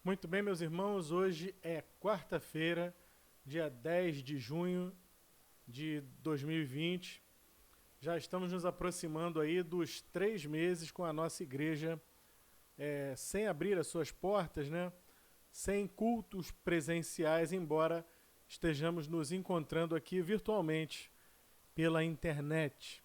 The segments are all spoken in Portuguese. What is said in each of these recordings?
Muito bem, meus irmãos, hoje é quarta-feira, dia 10 de junho de 2020. Já estamos nos aproximando aí dos 3 meses com a nossa igreja sem abrir as suas portas, né? Sem cultos presenciais, embora estejamos nos encontrando aqui virtualmente pela internet.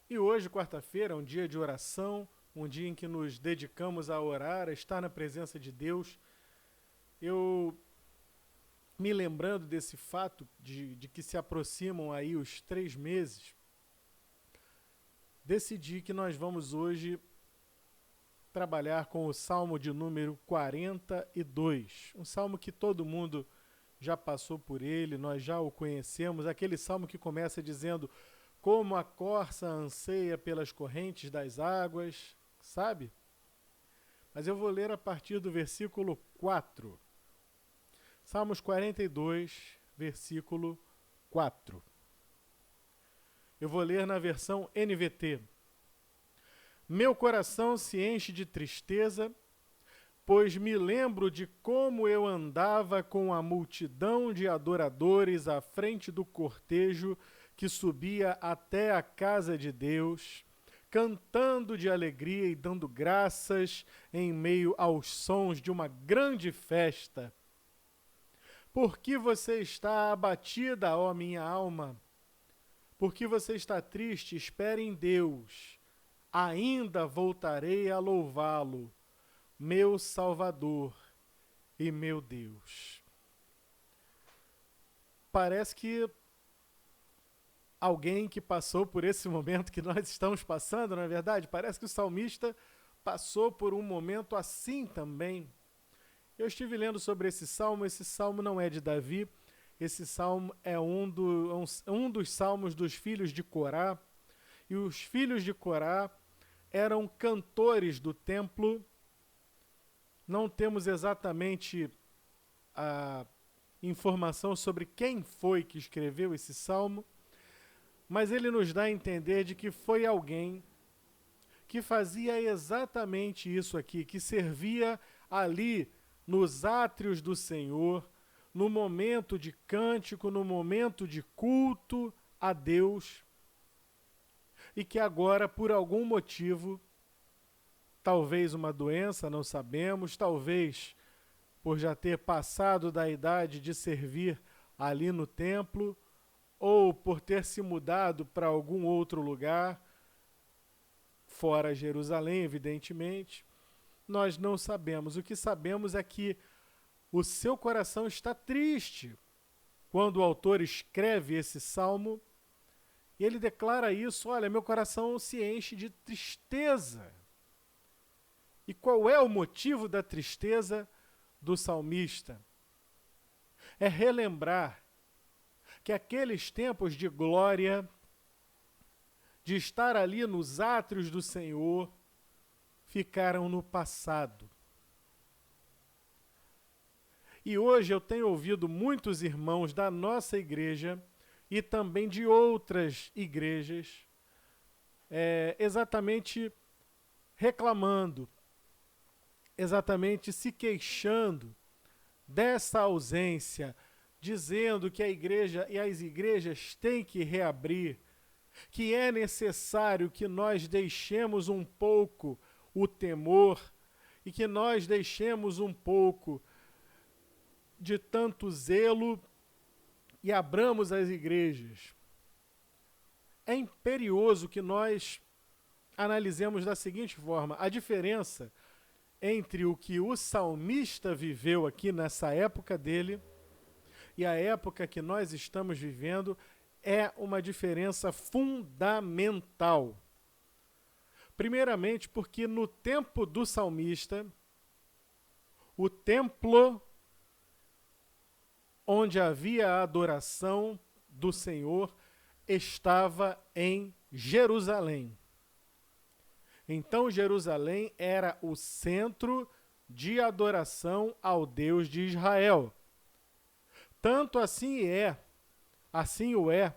E hoje, quarta-feira, é um dia de oração, um dia em que nos dedicamos a orar, a estar na presença de Deus. Eu, me lembrando desse fato de que se aproximam aí os 3 meses, decidi que nós vamos hoje trabalhar com o Salmo de número 42. Um salmo que todo mundo já passou por ele, nós já o conhecemos. Aquele salmo que começa dizendo: como a corça anseia pelas correntes das águas, sabe? Mas eu vou ler a partir do versículo 4. Salmos 42, versículo 4. Eu vou ler na versão NVT. Meu coração se enche de tristeza, pois me lembro de como eu andava com a multidão de adoradores à frente do cortejo que subia até a casa de Deus, cantando de alegria e dando graças em meio aos sons de uma grande festa. Por que você está abatida, ó minha alma? Por que você está triste? Espere em Deus. Ainda voltarei a louvá-lo, meu Salvador e meu Deus. Parece que alguém que passou por esse momento que nós estamos passando, não é verdade? Parece que o salmista passou por um momento assim também. Eu estive lendo sobre esse salmo não é de Davi, esse salmo é um dos salmos dos filhos de Corá, e os filhos de Corá eram cantores do templo. Não temos exatamente a informação sobre quem foi que escreveu esse salmo, mas ele nos dá a entender de que foi alguém que fazia exatamente isso aqui, que servia ali nos átrios do Senhor, no momento de cântico, no momento de culto a Deus, e que agora, por algum motivo, talvez uma doença, não sabemos, talvez por já ter passado da idade de servir ali no templo, ou por ter se mudado para algum outro lugar, fora Jerusalém, evidentemente, nós não sabemos. O que sabemos é que o seu coração está triste quando o autor escreve esse salmo, e ele declara isso: olha, meu coração se enche de tristeza. E qual é o motivo da tristeza do salmista? É relembrar que aqueles tempos de glória, de estar ali nos átrios do Senhor, ficaram no passado. E hoje eu tenho ouvido muitos irmãos da nossa igreja e também de outras igrejas exatamente reclamando, exatamente se queixando dessa ausência, dizendo que a igreja e as igrejas têm que reabrir, que é necessário que nós deixemos um pouco o temor e que nós deixemos um pouco de tanto zelo e abramos as igrejas. É imperioso que nós analisemos da seguinte forma: a diferença entre o que o salmista viveu aqui nessa época dele e a época que nós estamos vivendo é uma diferença fundamental. Primeiramente, porque no tempo do salmista, o templo onde havia a adoração do Senhor estava em Jerusalém. Então Jerusalém era o centro de adoração ao Deus de Israel. Tanto assim o é,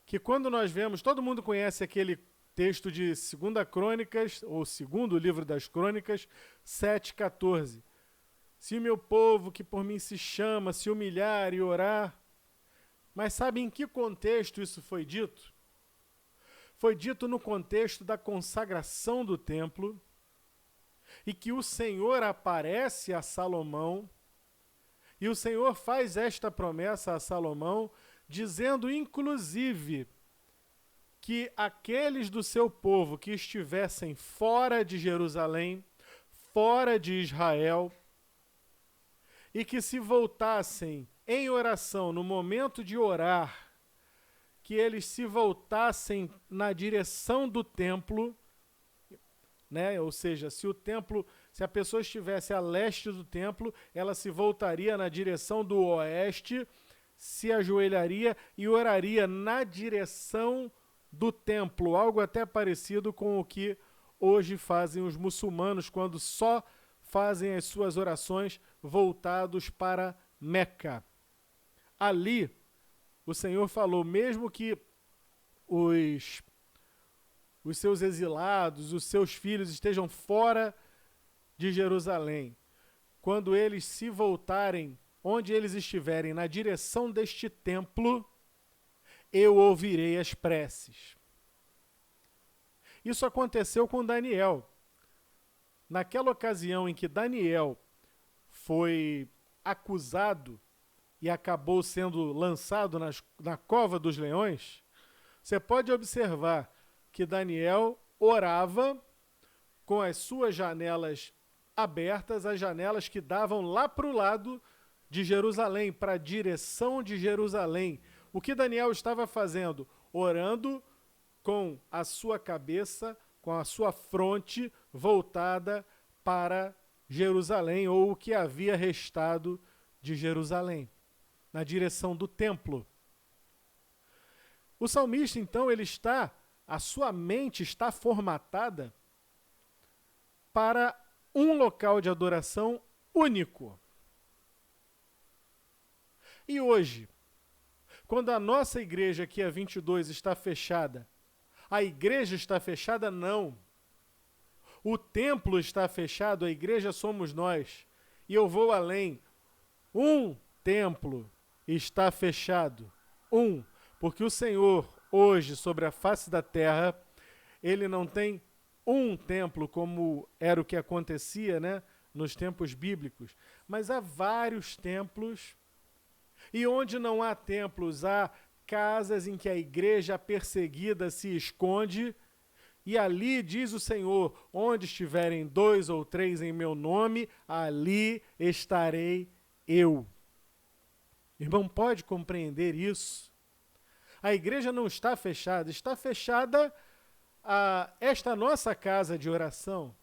que quando nós vemos, todo mundo conhece aquele texto de 2 Crônicas, ou segundo livro das Crônicas, 7,14. se o meu povo que por mim se chama, se humilhar e orar. Mas sabe em que contexto isso foi dito? Foi dito no contexto da consagração do templo, e que o Senhor aparece a Salomão, e o Senhor faz esta promessa a Salomão, dizendo inclusive que aqueles do seu povo que estivessem fora de Jerusalém, fora de Israel, e que se voltassem em oração, no momento de orar, que eles se voltassem na direção do templo, né? Ou seja, se a pessoa estivesse a leste do templo, ela se voltaria na direção do oeste, se ajoelharia e oraria na direção do templo, algo até parecido com o que hoje fazem os muçulmanos quando só fazem as suas orações voltados para Meca. Ali, o Senhor falou, mesmo que os seus exilados, os seus filhos estejam fora de Jerusalém, quando eles se voltarem, onde eles estiverem, na direção deste templo, eu ouvirei as preces. Isso aconteceu com Daniel. Naquela ocasião em que Daniel foi acusado e acabou sendo lançado na cova dos leões, você pode observar que Daniel orava com as suas janelas abertas, as janelas que davam lá para o lado de Jerusalém, para a direção de Jerusalém. O que Daniel estava fazendo? Orando com a sua cabeça, com a sua fronte voltada para Jerusalém, ou o que havia restado de Jerusalém, na direção do templo. O salmista, então, a sua mente está formatada para um local de adoração único. E hoje, quando a nossa igreja aqui, a 22, está fechada, a igreja está fechada? Não. O templo está fechado, a igreja somos nós. E eu vou além. Um templo está fechado. Porque o Senhor, hoje, sobre a face da terra, ele não tem um templo, como era o que acontecia, né, nos tempos bíblicos, mas há vários templos. E onde não há templos, há casas em que a igreja perseguida se esconde, e ali diz o Senhor, onde estiverem 2 ou 3 em meu nome, ali estarei eu. Irmão, pode compreender isso? A igreja não está fechada esta nossa casa de oração,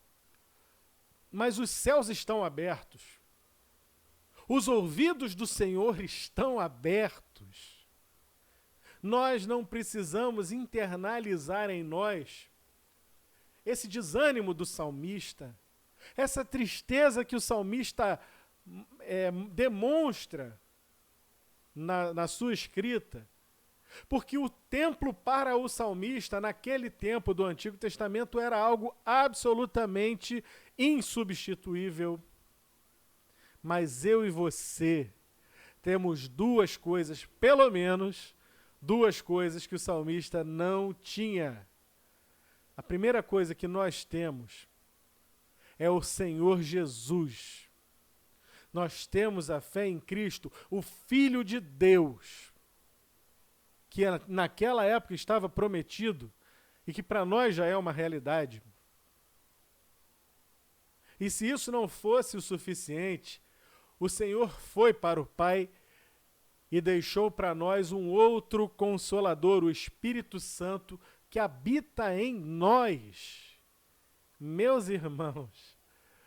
mas os céus estão abertos. Os ouvidos do Senhor estão abertos. Nós não precisamos internalizar em nós esse desânimo do salmista, essa tristeza que o salmista demonstra na sua escrita, porque o templo para o salmista, naquele tempo do Antigo Testamento, era algo absolutamente insubstituível. Mas eu e você temos duas coisas, pelo menos duas coisas que o salmista não tinha. A primeira coisa que nós temos é o Senhor Jesus. Nós temos a fé em Cristo, o Filho de Deus, que naquela época estava prometido e que para nós já é uma realidade. E se isso não fosse o suficiente, o Senhor foi para o Pai e deixou para nós um outro Consolador, o Espírito Santo, que habita em nós. Meus irmãos,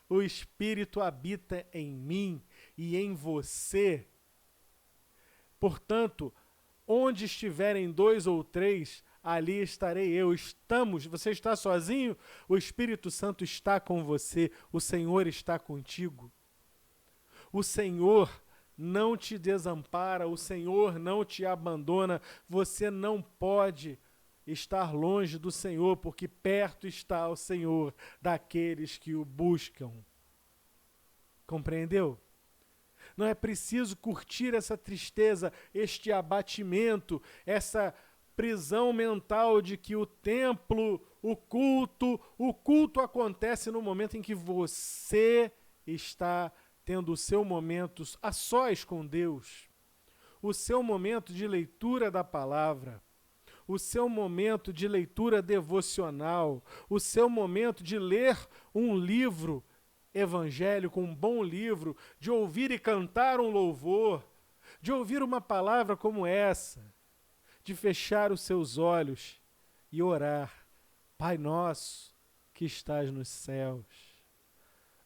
o Espírito habita em mim e em você. Portanto, onde estiverem 2 ou 3, ali estarei eu. Você está sozinho? O Espírito Santo está com você, o Senhor está contigo. O Senhor não te desampara, o Senhor não te abandona. Você não pode estar longe do Senhor, porque perto está o Senhor daqueles que o buscam. Compreendeu? Não é preciso curtir essa tristeza, este abatimento, essa prisão mental de que o templo, o culto acontece no momento em que você está tendo o seu momento a sós com Deus, o seu momento de leitura da palavra, o seu momento de leitura devocional, o seu momento de ler um livro evangélico, um bom livro, de ouvir e cantar um louvor, de ouvir uma palavra como essa, de fechar os seus olhos e orar: Pai nosso que estás nos céus.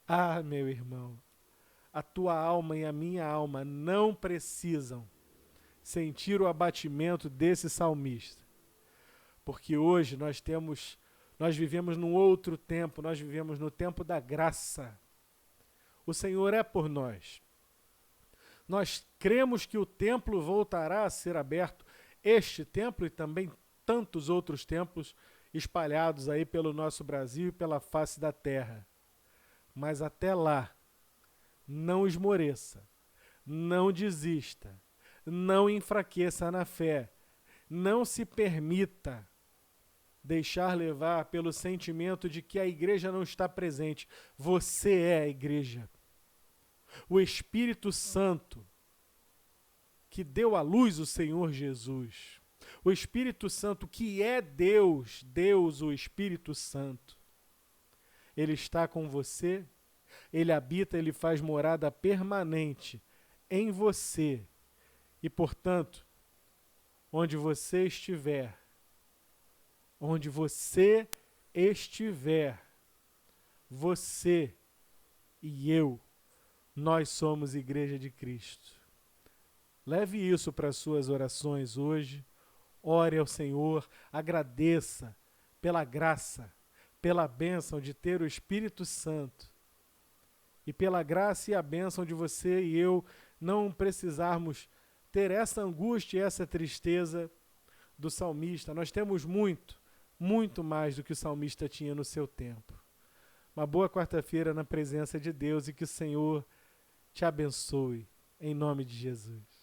Ah, meu irmão, a tua alma e a minha alma não precisam sentir o abatimento desse salmista, porque hoje nós vivemos num outro tempo, nós vivemos no tempo da graça. O Senhor é por nós. Nós cremos que o templo voltará a ser aberto, este templo e também tantos outros templos espalhados aí pelo nosso Brasil e pela face da terra. Mas até lá, não esmoreça, não desista, não enfraqueça na fé, não se permita deixar levar pelo sentimento de que a igreja não está presente. Você é a igreja. O Espírito Santo, que deu à luz o Senhor Jesus, o Espírito Santo que é Deus, o Espírito Santo, ele está com você, ele habita, ele faz morada permanente em você e, portanto, onde você estiver, você e eu, nós somos Igreja de Cristo. Leve isso para as suas orações hoje, ore ao Senhor, agradeça pela graça, pela bênção de ter o Espírito Santo e pela graça e a bênção de você e eu não precisarmos ter essa angústia e essa tristeza do salmista. Nós temos muito mais do que o salmista tinha no seu tempo. Uma boa quarta-feira na presença de Deus e que o Senhor te abençoe, em nome de Jesus.